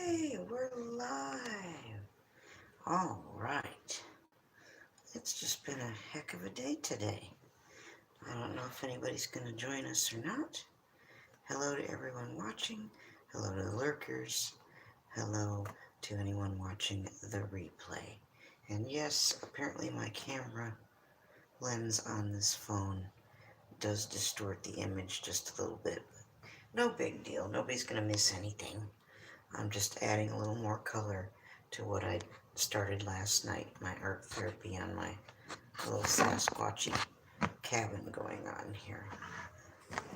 Okay, we're live. All right. It's just been a heck of a day today. I don't know if anybody's going to join us or not. Hello to everyone watching. Hello to the lurkers. Hello to anyone watching the replay. And yes, apparently my camera lens on this phone does distort the image just a little bit. No big deal. Nobody's going to miss anything. I'm just adding a little more color to what I started last night, my art therapy on my little Sasquatchy cabin going on here.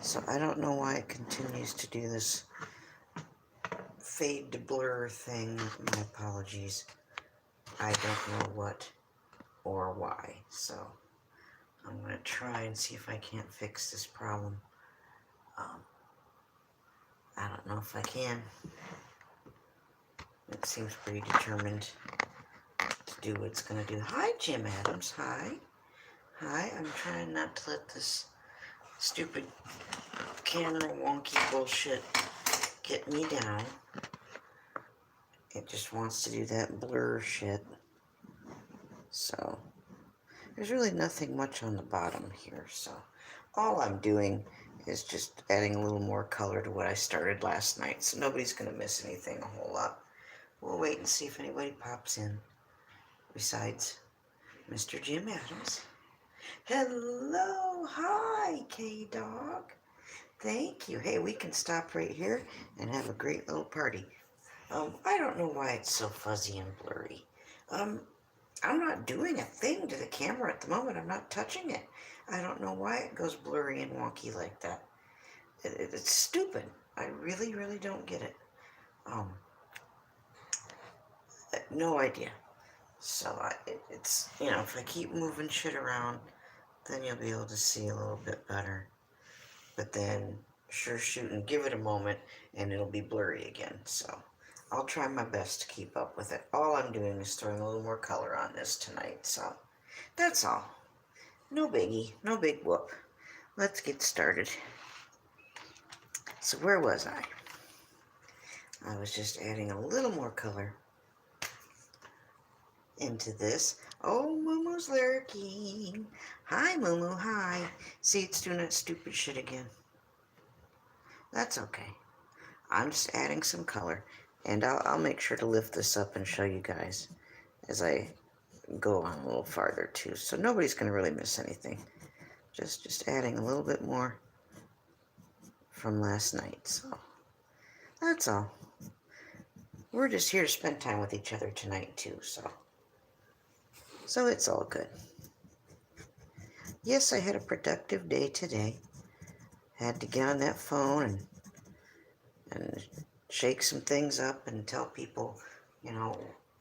So I don't know why it continues to do this fade to blur thing. My apologies. I don't know what or why. So I'm going to try and see if I can't fix this problem. I don't know if I can. It seems pretty determined to do what it's going to do. Hi, Jim Adams. Hi. Hi. I'm trying not to let this stupid camera wonky bullshit get me down. It just wants to do that blur shit. So, there's really nothing much on the bottom here. So, all I'm doing is just adding a little more color to what I started last night. So, nobody's going to miss anything a whole lot. We'll wait and see if anybody pops in. Besides Mr. Jim Adams. Hello, hi, K-Dog. Thank you. Hey, we can stop right here and have a great little party. I don't know why it's so fuzzy and blurry. I'm not doing a thing to the camera at the moment. I'm not touching it. I don't know why it goes blurry and wonky like that. It's stupid. I really, really don't get it. No idea. So it's, if I keep moving shit around, then you'll be able to see a little bit better. But then, sure shoot and give it a moment, and it'll be blurry again. So, I'll try my best to keep up with it. All I'm doing is throwing a little more color on this tonight. So, that's all. No biggie. No big whoop. Let's get started. So, where was I? I was just adding a little more color into this. Oh, Moomoo's lurking. Hi, Moo, hi. See, it's doing that stupid shit again. That's okay. I'm just adding some color, and I'll make sure to lift this up and show you guys as I go on a little farther too. So nobody's going to really miss anything. Just adding a little bit more from last night. So that's all. We're just here to spend time with each other tonight too. So it's all good. Yes, I had a productive day today. Had to get on that phone and shake some things up and tell people,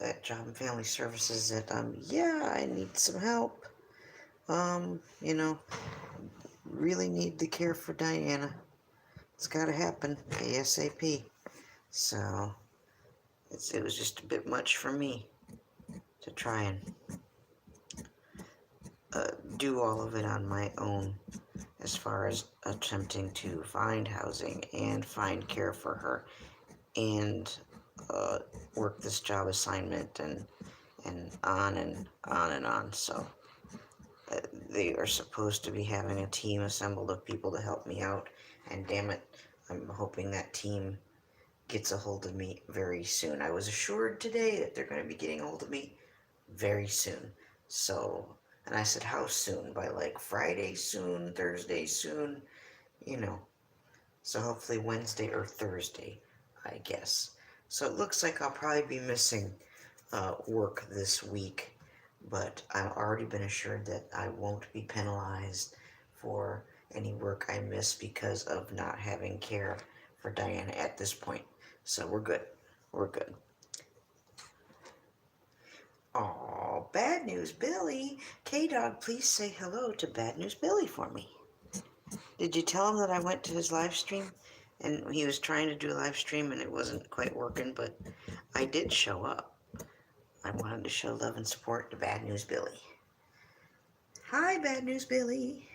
at Job and Family Services that, yeah, I need some help. Really need the care for Diana. It's got to happen ASAP. So, it was just a bit much for me to try and do all of it on my own, as far as attempting to find housing and find care for her and work this job assignment and on and on and on. So they are supposed to be having a team assembled of people to help me out, and damn it, I'm hoping that team gets a hold of me very soon. I was assured today that they're going to be getting a hold of me very soon. So, and I said, how soon? By like Friday soon, Thursday soon, So hopefully Wednesday or Thursday, I guess. So it looks like I'll probably be missing work this week, but I've already been assured that I won't be penalized for any work I miss because of not having care for Diana at this point. So we're good. We're good. Oh, Bad News Billy. K-Dog, please say hello to Bad News Billy for me. Did you tell him that I went to his live stream? And he was trying to do a live stream and it wasn't quite working, but I did show up. I wanted to show love and support to Bad News Billy. Hi, Bad News Billy.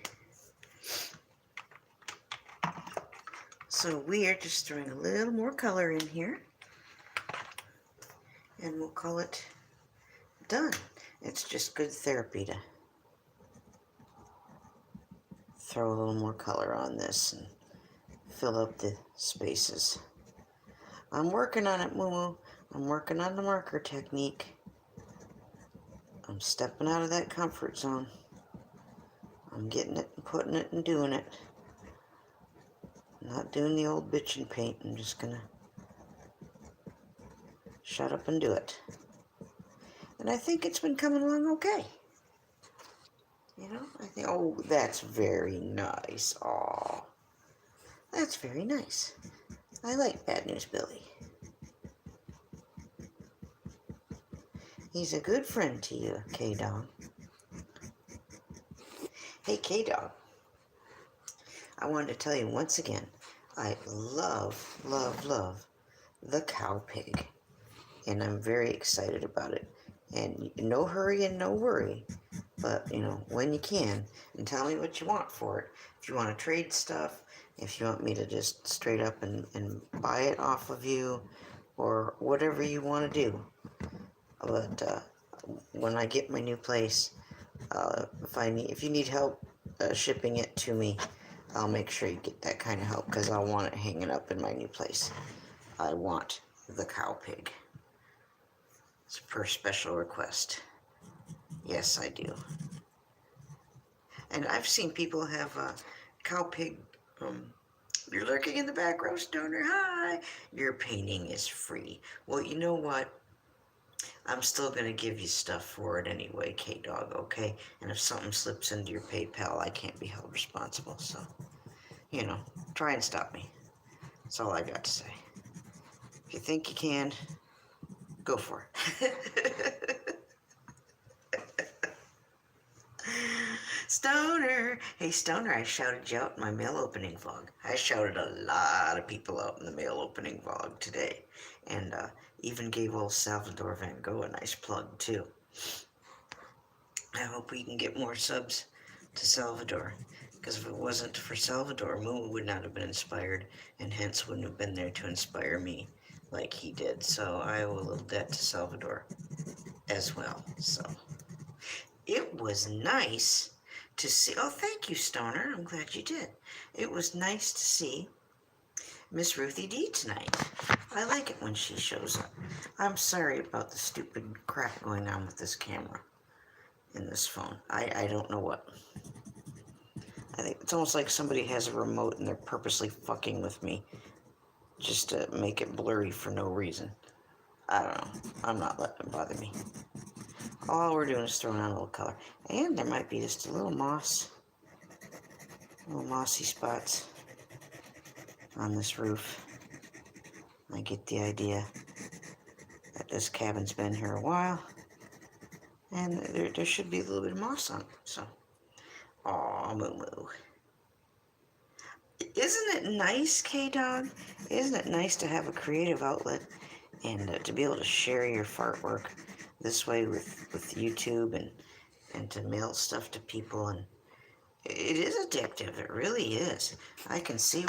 So we are just throwing a little more color in here. and we'll call it done. It's just good therapy to throw a little more color on this and fill up the spaces. I'm working on it, Moo Moo. I'm working on the marker technique. I'm stepping out of that comfort zone. I'm getting it and putting it and doing it. I'm not doing the old bitchin' paint. I'm just gonna shut up and do it. And I think it's been coming along okay. You know, I think, oh, that's very nice. Aw, that's very nice. I like Bad News Billy. He's a good friend to you, K-Dog. Hey, K-Dog, I wanted to tell you once again, I love, love, love the cow pig. And I'm very excited about it. And no hurry and no worry, but, you know, when you can, and tell me what you want for it. If you want to trade stuff, if you want me to just straight up and buy it off of you, or whatever you want to do. But when I get my new place, if you need help shipping it to me, I'll make sure you get that kind of help, because I want it hanging up in my new place. I want the cow pig. It's per special request. Yes, I do. And I've seen people have cow pig. You're lurking in the back row, Stoner. Hi. Your painting is free. Well, you know what? I'm still going to give you stuff for it anyway, K-Dog, okay? And if something slips into your PayPal, I can't be held responsible. So, you know, try and stop me. That's all I got to say. If you think you can, go for it. Stoner! Hey, Stoner, I shouted you out in my mail opening vlog. I shouted a lot of people out in the mail opening vlog today. And even gave old Salvador Van Gogh a nice plug, too. I hope we can get more subs to Salvador. Because if it wasn't for Salvador, Moo would not have been inspired, and hence wouldn't have been there to inspire me like he did. So I owe a little debt to Salvador as well. So it was nice to see. Oh, thank you, Stoner. I'm glad you did. It was nice to see Miss Ruthie D tonight. I like it when she shows up. I'm sorry about the stupid crap going on with this camera in this phone. I don't know what. I think it's almost like somebody has a remote and they're purposely fucking with me just to make it blurry for no reason. I don't know. I'm not letting it bother me. All we're doing is throwing on a little color. And there might be just a little moss. Little mossy spots on this roof. I get the idea that this cabin's been here a while. And there should be a little bit of moss on it. So, aw, Moo Moo. Isn't it nice, K-Dog? Isn't it nice to have a creative outlet and to be able to share your fart work this way with YouTube and to mail stuff to people? And it is addictive. It really is. I can see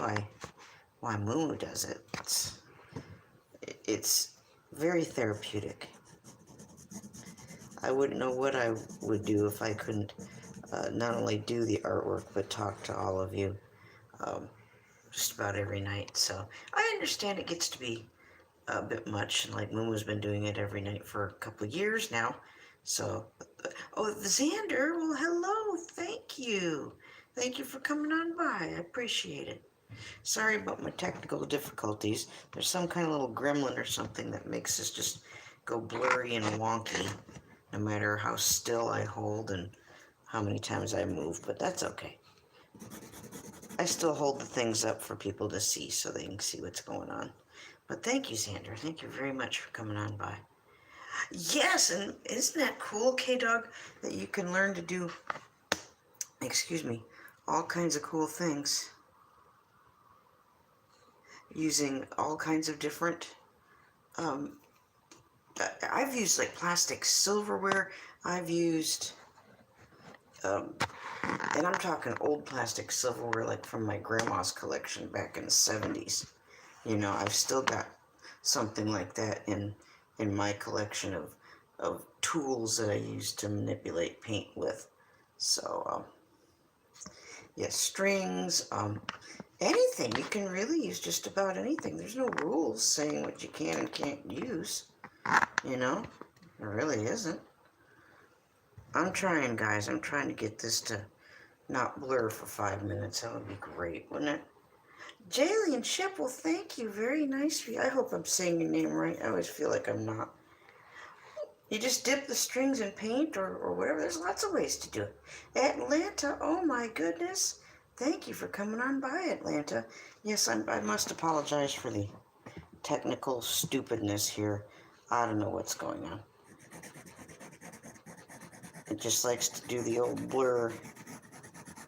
why Moo does it. It's very therapeutic. I wouldn't know what I would do if I couldn't not only do the artwork but talk to all of you just about every night. So I understand it gets to be a bit much, and like Moo's been doing it every night for a couple of years now. So, oh, the Xander, well, hello, thank you. Thank you for coming on by. I appreciate it. Sorry about my technical difficulties. There's some kind of little gremlin or something that makes this just go blurry and wonky, no matter how still I hold and how many times I move, but that's okay. I still hold the things up for people to see so they can see what's going on. But thank you, Xander. Thank you very much for coming on by. Yes, and isn't that cool, K-Dog, that you can learn to do, all kinds of cool things using all kinds of different, I've used like plastic silverware. I've used, and I'm talking old plastic silverware like from my grandma's collection back in the 70s. You know, I've still got something like that in in my collection of tools that I use to manipulate paint with. So, yeah, strings, anything. You can really use just about anything. There's no rules saying what you can and can't use, you know? There really isn't. I'm trying, guys. I'm trying to get this to not blur for 5 minutes. That would be great, wouldn't it? Jalen Shep, well, thank you. Very nice of you. I hope I'm saying your name right. I always feel like I'm not. You just dip the strings in paint or whatever. There's lots of ways to do it. Atlanta, oh my goodness. Thank you for coming on by, Atlanta. Yes, I must apologize for the technical stupidness here. I don't know what's going on. It just likes to do the old blur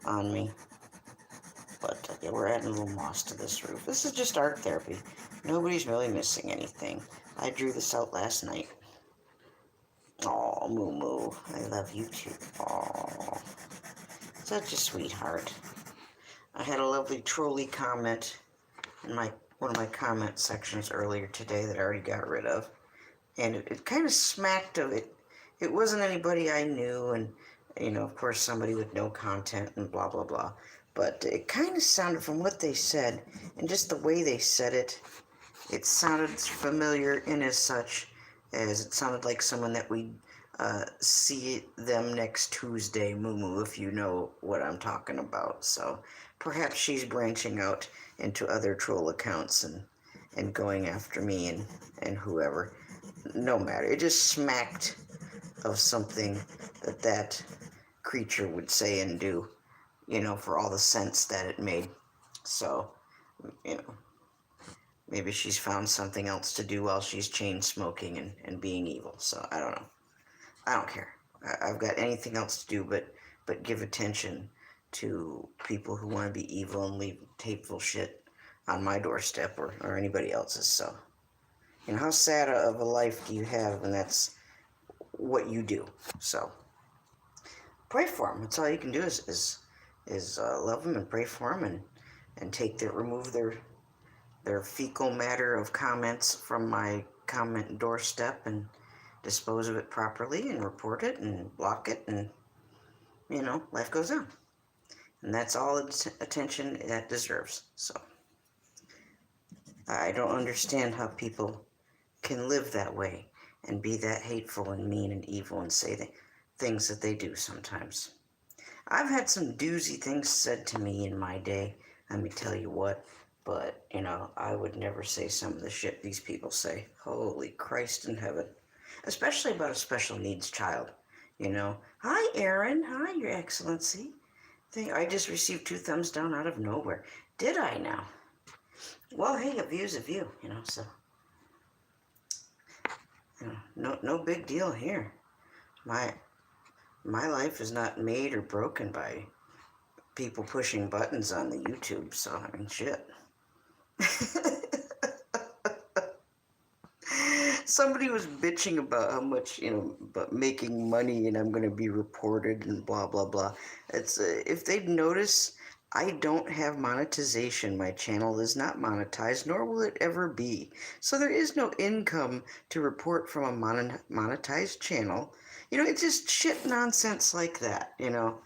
on me. But yeah, we're adding a little moss to this roof. This is just art therapy. Nobody's really missing anything. I drew this out last night. Oh, Moo Moo. I love you too. Oh, such a sweetheart. I had a lovely trolley comment in one of my comment sections earlier today that I already got rid of. And it kind of smacked of it. It wasn't anybody I knew, and, of course, somebody with no content and blah, blah, blah. But it kind of sounded, from what they said, and just the way they said it, it sounded familiar in as such as it sounded like someone that we'd see them next Tuesday, Moo Moo, if you know what I'm talking about. So perhaps she's branching out into other troll accounts and going after me and whoever. No matter. It just smacked of something that creature would say and do, for all the sense that it made. So, maybe she's found something else to do while she's chain smoking and being evil. So, I don't know. I don't care. I've got anything else to do but give attention to people who want to be evil and leave hateful shit on my doorstep or anybody else's. So, how sad of a life do you have when that's what you do? So, pray for them. That's all you can do is love them and pray for them and remove their fecal matter of comments from my comment doorstep and dispose of it properly and report it and block it, and life goes on. And that's all attention that deserves. So I don't understand how people can live that way and be that hateful and mean and evil and say things that they do sometimes. I've had some doozy things said to me in my day, let me tell you what, but, I would never say some of the shit these people say. Holy Christ in heaven. Especially about a special needs child, Hi, Aaron. Hi, Your Excellency. I just received 2 thumbs down out of nowhere. Did I now? Well, hey, a view's a view, so... no big deal here. My life is not made or broken by people pushing buttons on the YouTube, so I mean, shit. Somebody was bitching about how much, about making money and I'm going to be reported and blah, blah, blah. It's if they'd notice, I don't have monetization. My channel is not monetized, nor will it ever be. So there is no income to report from a monetized channel. It's just shit nonsense like that, you're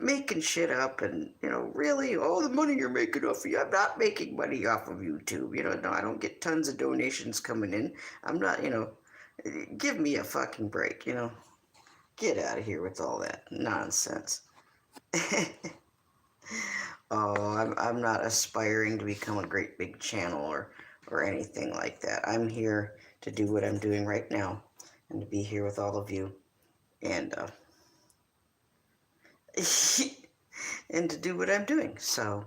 making shit up and, really, the money you're making off of you. I'm not making money off of YouTube. No, I don't get tons of donations coming in. I'm not, give me a fucking break, Get out of here with all that nonsense. I'm not aspiring to become a great big channel or anything like that. I'm here to do what I'm doing right now and to be here with all of you and and to do what I'm doing. So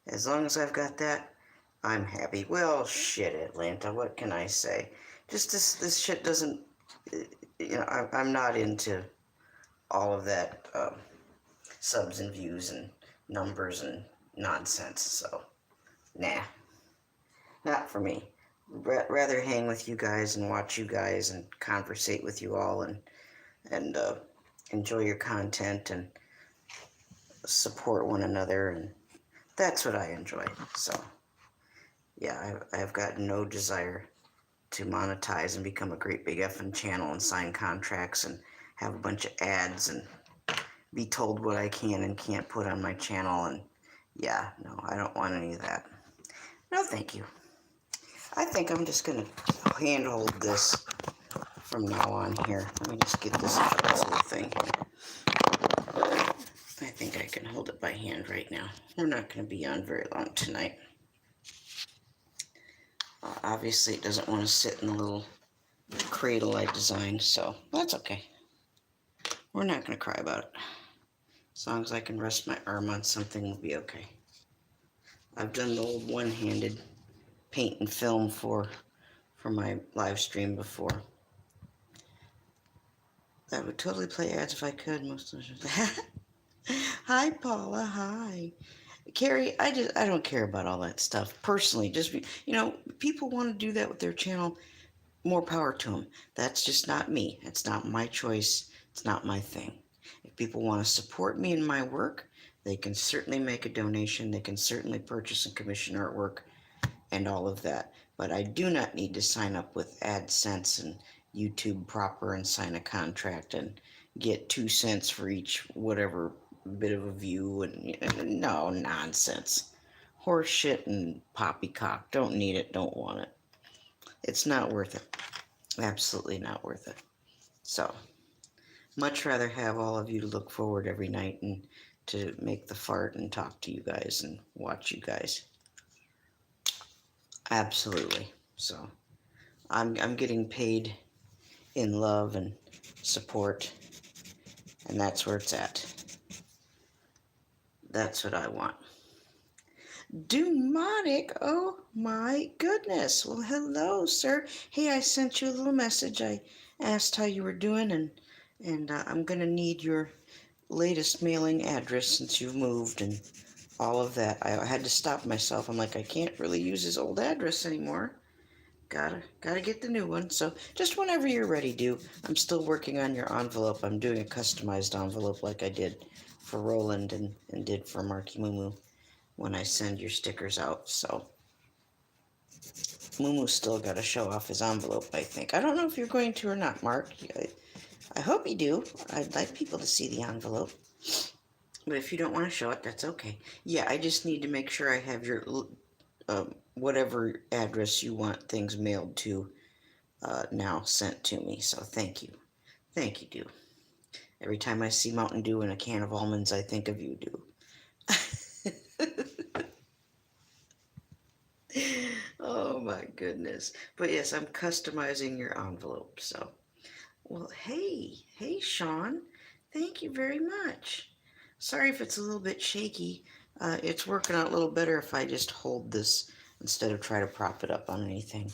as long as I've got that, I'm happy. Well, shit, Atlanta, what can I say? Just this shit doesn't, I'm not into all of that subs and views and numbers and nonsense, so nah, not for me. Rather hang with you guys and watch you guys and conversate with you all and enjoy your content and support one another, and that's what I enjoy. So yeah, I've got no desire to monetize and become a great big effing channel and sign contracts and have a bunch of ads and be told what I can and can't put on my channel. And yeah, no, I don't want any of that. No, thank you. I think I'm just gonna handhold this from now on here. Let me just get this out of this little thing. I think I can hold it by hand right now. We're not going to be on very long tonight. Obviously, it doesn't want to sit in the little cradle I designed, so that's okay. We're not going to cry about it. As long as I can rest my arm on something, we'll be okay. I've done the old one-handed paint and film for my live stream before. I would totally play ads if I could. Most of the Hi, Paula. Hi. Carrie, I don't care about all that stuff personally. Just people want to do that with their channel. More power to them. That's just not me. It's not my choice. It's not my thing. If people want to support me in my work, they can certainly make a donation. They can certainly purchase and commission artwork and all of that. But I do not need to sign up with AdSense and YouTube proper and sign a contract and get 2 cents for each whatever bit of a view. And no nonsense. Horse shit and poppycock. Don't need it, don't want it. It's not worth it. Absolutely not worth it. So, much rather have all of you to look forward every night and to make the fart and talk to you guys and watch you guys. Absolutely. So, I'm getting paid in love and support, and that's where it's at. That's what I want. Demonic, oh my goodness. Well, hello, sir. Hey, I sent you a little message. I asked how you were doing, and I'm gonna need your latest mailing address since you've moved and all of that. I had to stop myself. I'm like, I can't really use his old address anymore. Gotta get the new one. So just whenever you're ready, do. I'm still working on your envelope. I'm doing a customized envelope like I did for Roland and did for Marky Moo when I send your stickers out. So Moo still got to show off his envelope, I think. I don't know if you're going to or not, Mark. I hope you do. I'd like people to see the envelope. But if you don't want to show it, that's okay. Yeah, I just need to make sure I have your whatever address you want things mailed to now sent to me. So thank you. Thank you, Do. Every time I see Mountain Dew and a can of almonds, I think of you, Do. Oh my goodness. But yes, I'm customizing your envelope. So, well, hey, Sean. Thank you very much. Sorry if it's a little bit shaky. It's working out a little better if I just hold this instead of try to prop it up on anything.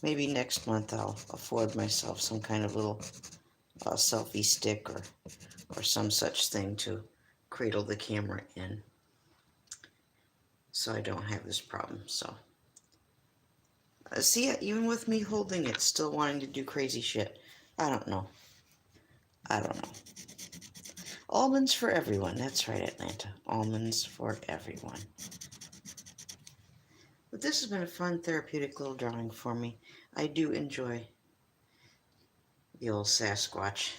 Maybe next month I'll afford myself some kind of little selfie stick or some such thing to cradle the camera in, so I don't have this problem. So see, even with me holding it, still wanting to do crazy shit. I don't know. Almonds for everyone. That's right, Atlanta. Almonds for everyone. But this has been a fun, therapeutic little drawing for me. I do enjoy the old Sasquatch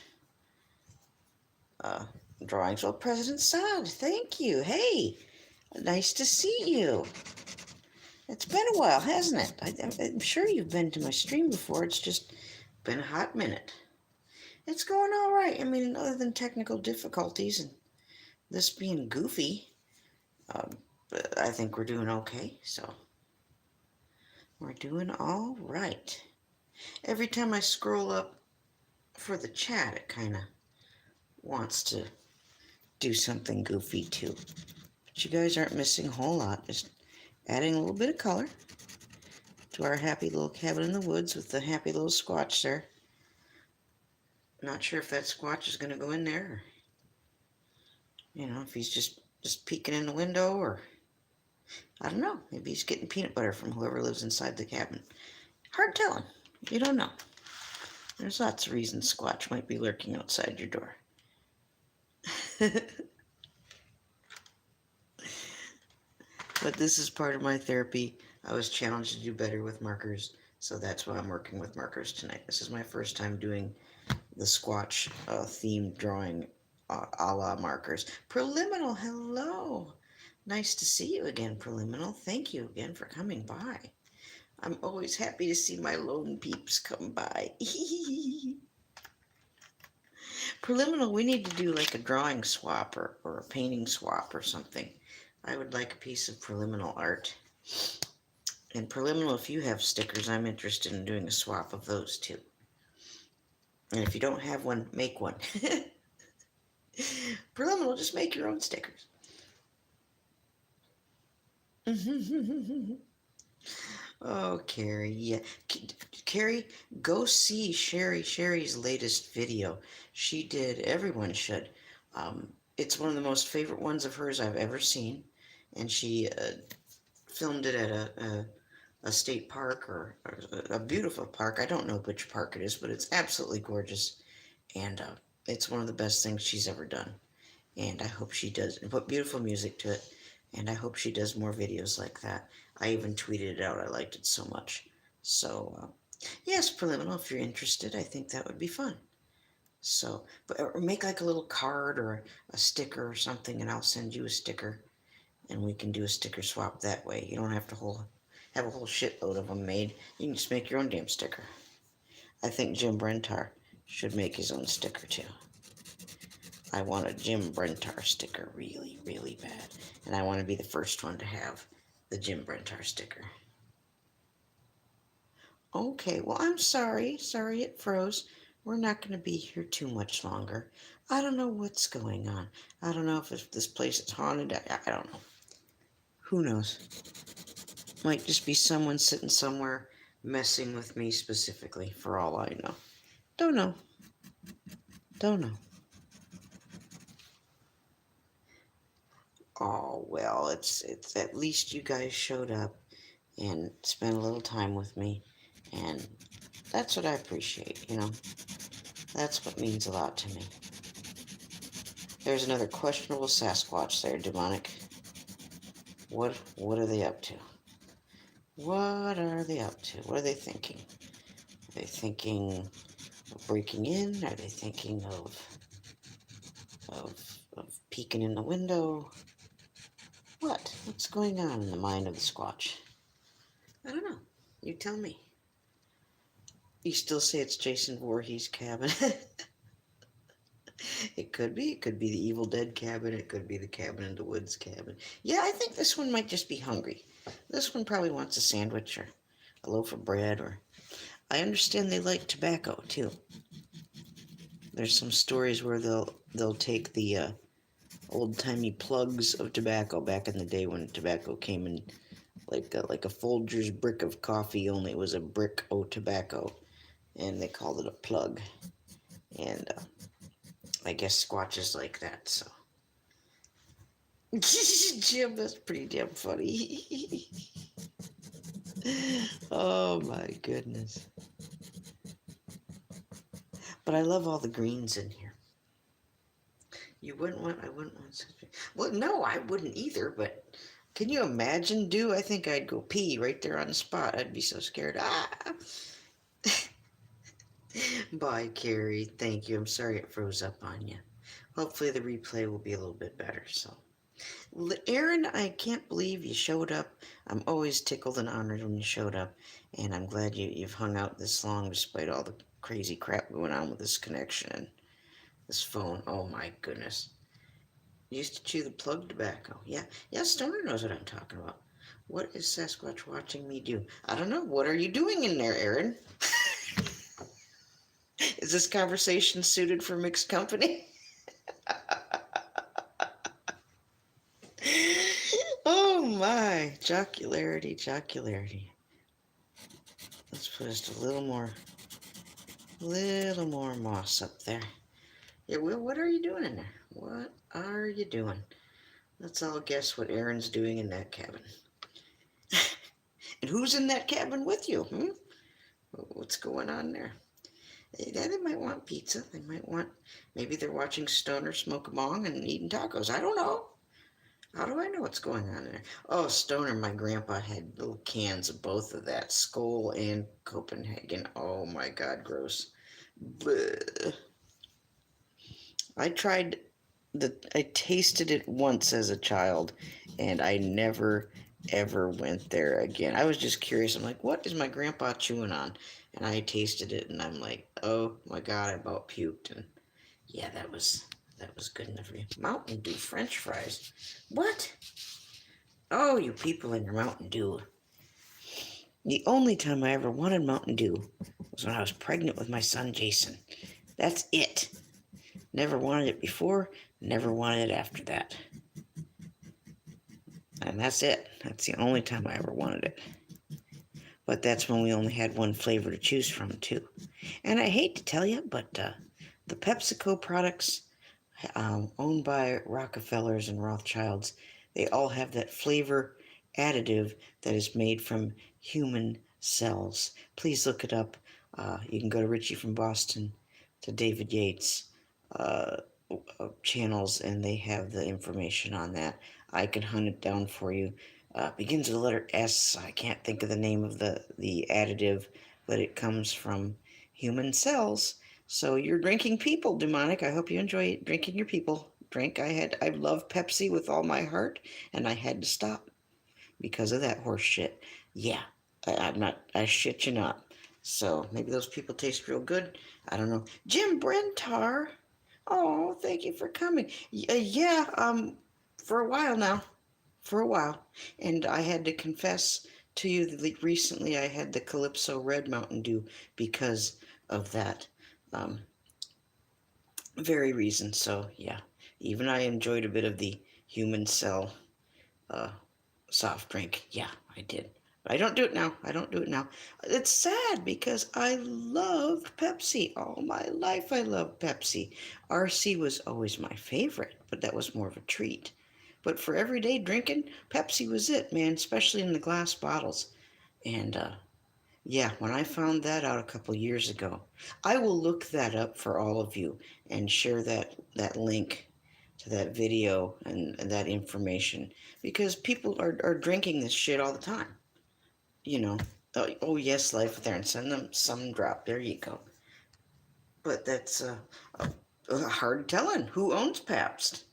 drawings. Well, President Saad, thank you. Hey, nice to see you. It's been a while, hasn't it? I'm sure you've been to my stream before. It's just been a hot minute. It's going all right. I mean, other than technical difficulties and this being goofy, but I think we're doing okay. So we're doing all right. Every time I scroll up for the chat, it kind of wants to do something goofy too. But you guys aren't missing a whole lot. Just adding a little bit of color to our happy little cabin in the woods with the happy little squatch there. Not sure if that squatch is going to go in there, or, if he's just peeking in the window, or I don't know. Maybe he's getting peanut butter from whoever lives inside the cabin. Hard telling. You don't know. There's lots of reasons Squatch might be lurking outside your door. But this is part of my therapy. I was challenged to do better with markers, So that's why I'm working with markers tonight. This is my first time doing the Squatch themed drawing a la markers. Preliminal, hello. Nice to see you again, Preliminal. Thank you again for coming by. I'm always happy to see my lone peeps come by. Preliminal, we need to do like a drawing swap or a painting swap or something. I would like a piece of Preliminal art. And Preliminal, if you have stickers, I'm interested in doing a swap of those too. And if you don't have one, make one. Preliminal, just make your own stickers. Oh, Carrie, yeah. Carrie, go see Sherry's latest video. She did, everyone should. It's one of the most favorite ones of hers I've ever seen. And she filmed it at a state park or a beautiful park. I don't know which park it is, but it's absolutely gorgeous. And it's one of the best things she's ever done. And I hope she does, and put beautiful music to it. And I hope she does more videos like that. I even tweeted it out. I liked it so much. So, yes, Preliminal, if you're interested, I think that would be fun. So, but or make like a little card or a sticker or something, and I'll send you a sticker, and we can do a sticker swap that way. You don't have to have a whole shitload of them made. You can just make your own damn sticker. I think Jim Brentar should make his own sticker too. I want a Jim Brentar sticker really, really bad. And I want to be the first one to have the Jim Brentar sticker. Okay, well, I'm sorry. Sorry it froze. We're not going to be here too much longer. I don't know what's going on. I don't know if this place is haunted. I don't know. Who knows? Might just be someone sitting somewhere messing with me specifically, for all I know. Don't know. Don't know. Oh, well, it's at least you guys showed up and spent a little time with me, and that's what I appreciate, you know. That's what means a lot to me. There's another questionable Sasquatch there, demonic. What are they up to? What are they up to? What are they thinking? Are they thinking of breaking in? Are they thinking of peeking in the window? What's going on in the mind of the Squatch? I don't know. You tell me. You still say it's Jason Voorhees' cabin? It could be. It could be the Evil Dead cabin. It could be the Cabin in the Woods cabin. Yeah, I think this one might just be hungry. This one probably wants a sandwich or a loaf of bread, or I understand they like tobacco too. There's some stories where they'll take the old timey plugs of tobacco back in the day when tobacco came in like a Folgers brick of coffee, only it was a brick o' tobacco, and they called it a plug. And I guess Squatches like that, so. Jim, that's pretty damn funny. Oh my goodness. But I love all the greens in here. I wouldn't want, well, no, I wouldn't either, but can you imagine, I think I'd go pee right there on the spot. I'd be so scared. Ah! Bye, Carrie. Thank you. I'm sorry it froze up on you. Hopefully the replay will be a little bit better, so. Aaron, I can't believe you showed up. I'm always tickled and honored when you showed up, and I'm glad you've hung out this long despite all the crazy crap going on with this connection and this phone. Oh my goodness. Used to chew the plug tobacco. Yeah, Stoner knows what I'm talking about. What is Sasquatch watching me do? I don't know. What are you doing in there, Aaron? Is this conversation suited for mixed company? Oh my, jocularity. Let's put just a little more moss up there. Yeah, Will, what are you doing in there? What are you doing? Let's all guess what Aaron's doing in that cabin. And who's in that cabin with you? What's going on there? They might want pizza. Maybe they're watching Stoner smoke a bong and eating tacos. I don't know. How do I know what's going on there? Oh, Stoner, my grandpa had little cans of both of that, Skoal and Copenhagen. Oh my god, gross. Bleh. I tried I tasted it once as a child, and I never ever went there again. I was just curious. I'm like, what is my grandpa chewing on? And I tasted it, and I'm like, oh my god, I about puked. And yeah, that was good enough for you. Mountain Dew French fries. What? Oh, you people in your Mountain Dew. The only time I ever wanted Mountain Dew was when I was pregnant with my son Jason. That's it. Never wanted it before, never wanted it after that. And that's it. That's the only time I ever wanted it. But that's when we only had one flavor to choose from, too. And I hate to tell you, but the PepsiCo products owned by Rockefellers and Rothschilds, they all have that flavor additive that is made from human cells. Please look it up. You can go to Richie from Boston, to David Yates uh, channels, and they have the information on that. I can hunt it down for you. Begins with the letter S. I can't think of the name of the additive, but it comes from human cells. So you're drinking people, demonic. I hope you enjoy drinking your people. I love Pepsi with all my heart, and I had to stop because of that horse shit. Yeah, I shit you not. So maybe those people taste real good. I don't know. Jim Brentar. Oh, thank you for coming. Yeah, for a while now. For a while. And I had to confess to you that recently I had the Calypso Red Mountain Dew because of that um, very reason. So, yeah, even I enjoyed a bit of the human cell uh, soft drink. Yeah, I did. But I don't do it now. I don't do it now. It's sad because I loved Pepsi. All my life I loved Pepsi. RC was always my favorite, but that was more of a treat. But for everyday drinking, Pepsi was it, man, especially in the glass bottles. And yeah, when I found that out a couple years ago, I will look that up for all of you and share that link to that video and that information because people are drinking this shit all the time. You know, oh yes, life there, and send them some drop. There you go. But that's hard telling who owns Pabst.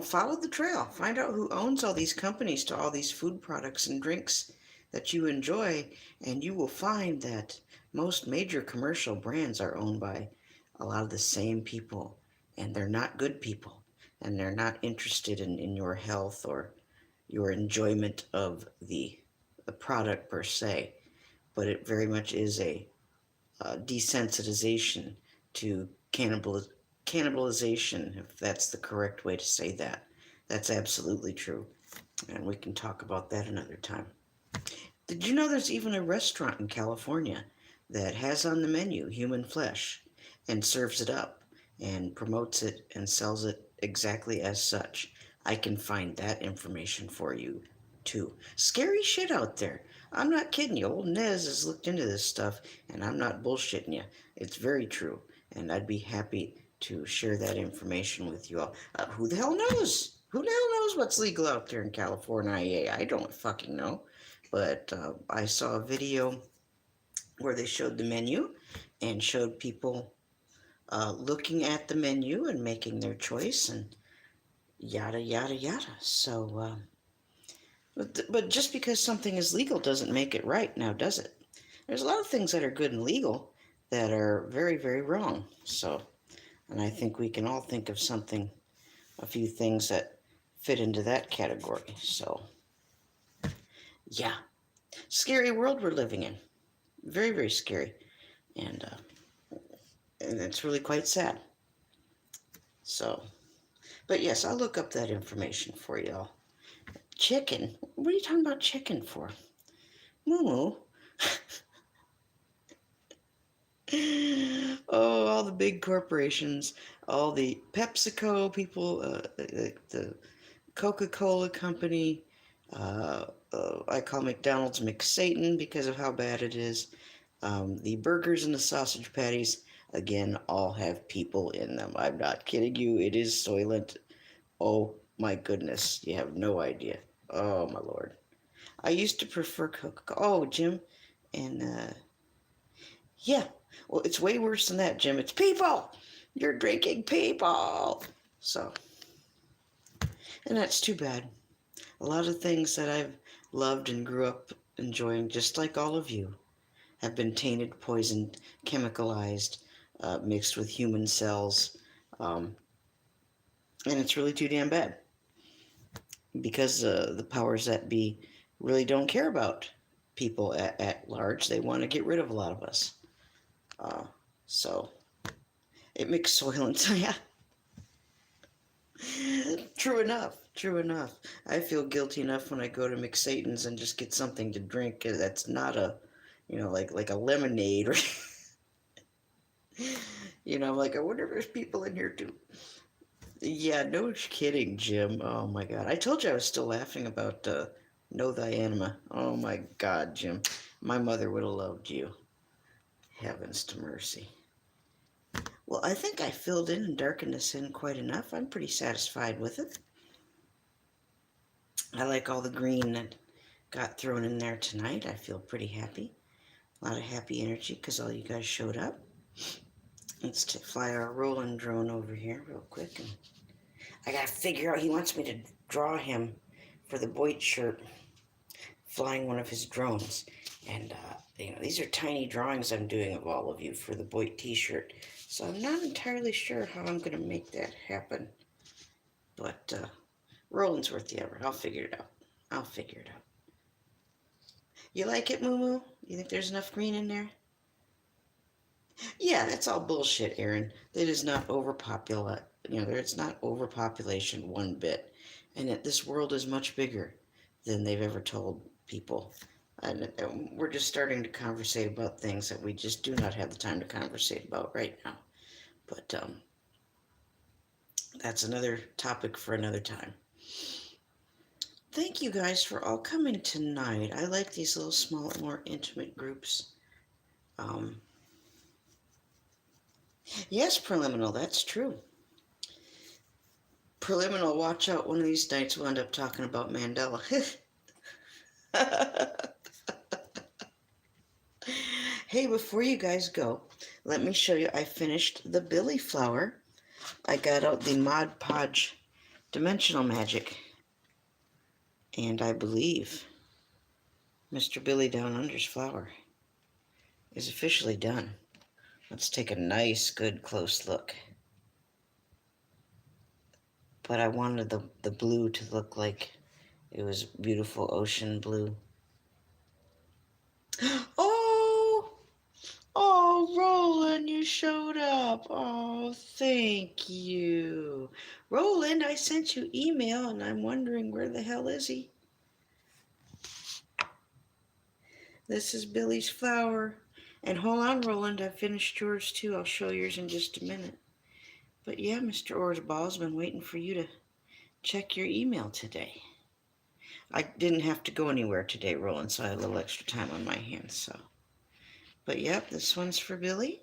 Follow the trail. Find out who owns all these companies to all these food products and drinks that you enjoy, and you will find that most major commercial brands are owned by a lot of the same people, and they're not good people, and they're not interested in your health or your enjoyment of the product per se, but it very much is a desensitization to cannibalization, if that's the correct way to say that. That's absolutely true. And we can talk about that another time. Did you know there's even a restaurant in California that has on the menu human flesh and serves it up and promotes it and sells it exactly as such? I can find that information for you too. Scary shit out there. I'm not kidding you. Old Nez has looked into this stuff and I'm not bullshitting you. It's very true. And I'd be happy to share that information with you all. Who the hell knows? Who the hell knows what's legal out there in California? I don't fucking know. But I saw a video where they showed the menu and showed people looking at the menu and making their choice and yada yada yada. So, but just because something is legal doesn't make it right, now does it? There's a lot of things that are good and legal that are very very wrong. So, and I think we can all think of a few things that fit into that category. So, yeah, scary world we're living in. Very very scary. And it's really quite sad. So, but yes, I'll look up that information for y'all. Chicken? What are you talking about chicken for? Moo. Oh, all the big corporations, all the PepsiCo people, the Coca-Cola company. I call McDonald's McSatan because of how bad it is. The burgers and the sausage patties, again, all have people in them. I'm not kidding you. It is Soylent. Oh My goodness, you have no idea. Oh my lord. I used to prefer Coca-Cola. Oh, Jim, and yeah. Well, it's way worse than that, Jim. It's people. You're drinking people. So, and that's too bad. A lot of things that I've loved and grew up enjoying, just like all of you, have been tainted, poisoned, chemicalized, mixed with human cells, um, and it's really too damn bad because the powers that be really don't care about people at large. They want to get rid of a lot of us. Uh, so it makes soil and yeah. True enough. True enough. I feel guilty enough when I go to McSatan's and just get something to drink that's not a, like a lemonade or, like I wonder if there's people in here too. Yeah, no kidding, Jim. Oh my God. I told you I was still laughing about Know Thy Anima. Oh my God, Jim. My mother would have loved you. Heavens to mercy. Well, I think I filled in and darkened this in quite enough. I'm pretty satisfied with it. I like all the green that got thrown in there tonight. I feel pretty happy. A lot of happy energy because all you guys showed up. Let's fly our rolling drone over here real quick. And I gotta figure out, he wants me to draw him for the Boyd shirt, flying one of his drones. And, these are tiny drawings I'm doing of all of you for the Boyd t-shirt. So I'm not entirely sure how I'm gonna make that happen. But, rolling's worth the effort. I'll figure it out. I'll figure it out. You like it, Moo Moo? You think there's enough green in there? Yeah, that's all bullshit, Aaron. It is not overpopulate. It's not overpopulation one bit, and that this world is much bigger than they've ever told people. And we're just starting to conversate about things that we just do not have the time to conversate about right now. But that's another topic for another time. Thank you guys for all coming tonight. I like these little small, more intimate groups. Um, yes, Preliminal, that's true. Preliminal, watch out. One of these nights we'll end up talking about Mandela. Hey, before you guys go, let me show you. I finished the Billy flower. I got out the Mod Podge Dimensional Magic. And I believe Mr. Billy Down Under's flower is officially done. Let's take a nice, good, close look. But I wanted the blue to look like it was beautiful ocean blue. Oh! Oh, Roland, you showed up. Oh, thank you. Roland, I sent you email and I'm wondering where the hell is he? This is Billy's flower. And hold on, Roland, I finished yours too. I'll show yours in just a minute. But yeah, Mr. Orsball's been waiting for you to check your email today. I didn't have to go anywhere today, Roland, so I had a little extra time on my hands, so. But yep, this one's for Billy.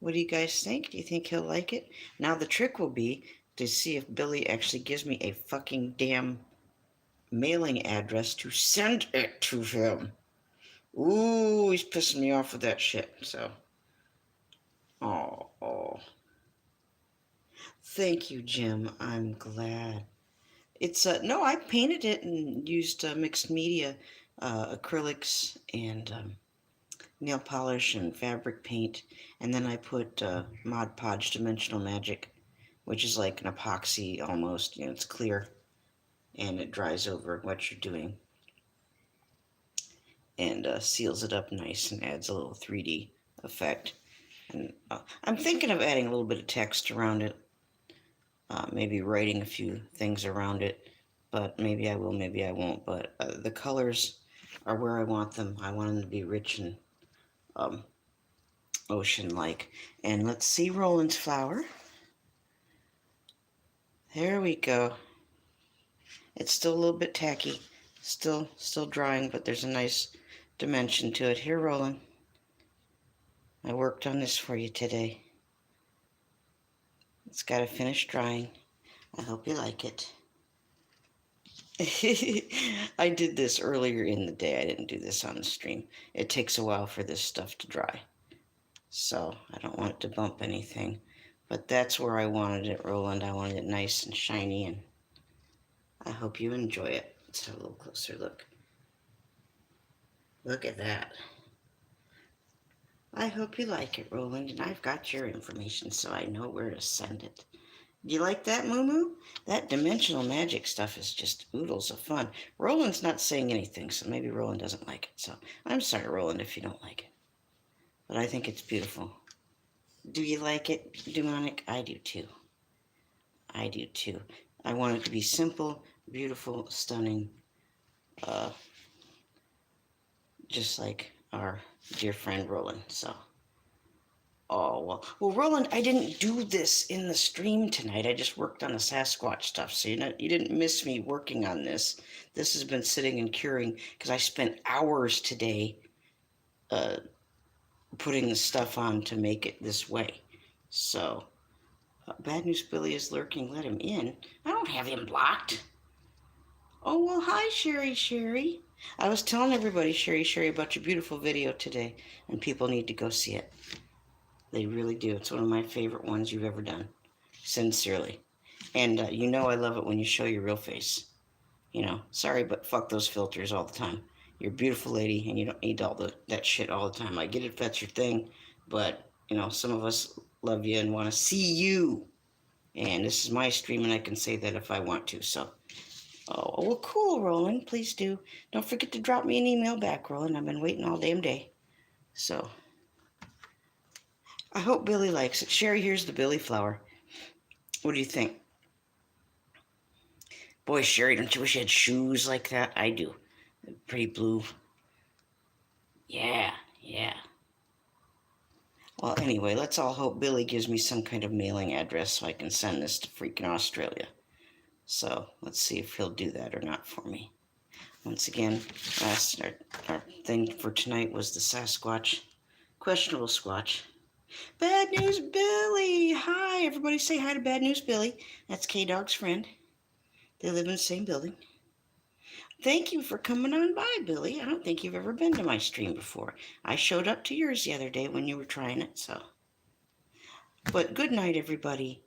What do you guys think? Do you think he'll like it? Now the trick will be to see if Billy actually gives me a fucking damn mailing address to send it to him. Ooh, he's pissing me off with that shit, so. Oh. Thank you, Jim. I'm glad. It's, no, I painted it and used mixed media, acrylics and nail polish and fabric paint, and then I put Mod Podge Dimensional Magic, which is like an epoxy almost. It's clear and it dries over what you're doing and seals it up nice and adds a little 3D effect. And I'm thinking of adding a little bit of text around it, maybe writing a few things around it, but maybe I will, maybe I won't. But the colors are where I want them. I want them to be rich and ocean-like. And let's see Roland's flower. There we go. It's still a little bit tacky. Still drying, but there's a nice dimension to it. Here, Roland. I worked on this for you today. It's got to finish drying. I hope you like it. I did this earlier in the day. I didn't do this on the stream. It takes a while for this stuff to dry, so I don't want it to bump anything. But that's where I wanted it, Roland. I wanted it nice and shiny, and I hope you enjoy it. Let's have a little closer look. Look at that. I hope you like it, Roland, and I've got your information so I know where to send it. Do you like that, Moo Moo? That dimensional magic stuff is just oodles of fun. Roland's not saying anything, so maybe Roland doesn't like it. So I'm sorry, Roland, if you don't like it. But I think it's beautiful. Do you like it, Demonic? I do too. I do too. I want it to be simple, beautiful, stunning, uh, just like our dear friend Roland. So. Oh, well, Roland, I didn't do this in the stream tonight. I just worked on the Sasquatch stuff, so you didn't miss me working on this. This has been sitting and curing because I spent hours today uh, putting the stuff on to make it this way. So, Bad News Billy is lurking. Let him in. I don't have him blocked. Oh, well, hi, Sherry. I was telling everybody, Sherry, about your beautiful video today, and people need to go see it. They really do. It's one of my favorite ones you've ever done. Sincerely. And you know I love it when you show your real face. You know, sorry, but fuck those filters all the time. You're a beautiful lady, and you don't need all that shit all the time. I get it if that's your thing, but, you know, some of us love you and want to see you. And this is my stream, and I can say that if I want to, so. Oh, well, cool, Roland. Please do. Don't forget to drop me an email back, Roland. I've been waiting all damn day. So, I hope Billy likes it. Sherry, here's the Billy flower. What do you think? Boy, Sherry, don't you wish you had shoes like that? I do. Pretty blue. Yeah. Well, anyway, let's all hope Billy gives me some kind of mailing address so I can send this to freaking Australia. So, let's see if he'll do that or not for me. Once again, our thing for tonight was the Sasquatch. Questionable Squatch. Bad News Billy! Hi, everybody say hi to Bad News Billy. That's K-Dog's friend. They live in the same building. Thank you for coming on by, Billy. I don't think you've ever been to my stream before. I showed up to yours the other day when you were trying it, so. But good night, everybody.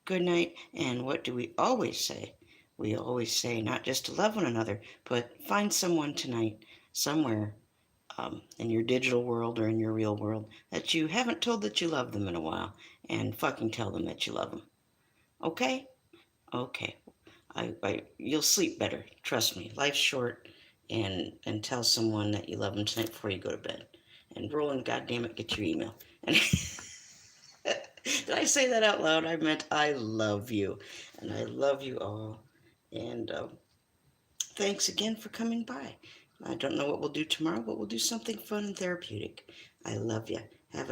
Good night. And what do we always say? We always say not just to love one another, but find someone tonight, somewhere, in your digital world or in your real world, that you haven't told that you love them in a while, and fucking tell them that you love them. Okay? Okay. You'll sleep better. Trust me. Life's short, and tell someone that you love them tonight before you go to bed. And Roland, goddammit, get your email. And did I say that out loud? I meant I love you, and I love you all. And thanks again for coming by. I don't know what we'll do tomorrow, but we'll do something fun and therapeutic. I love you. Have a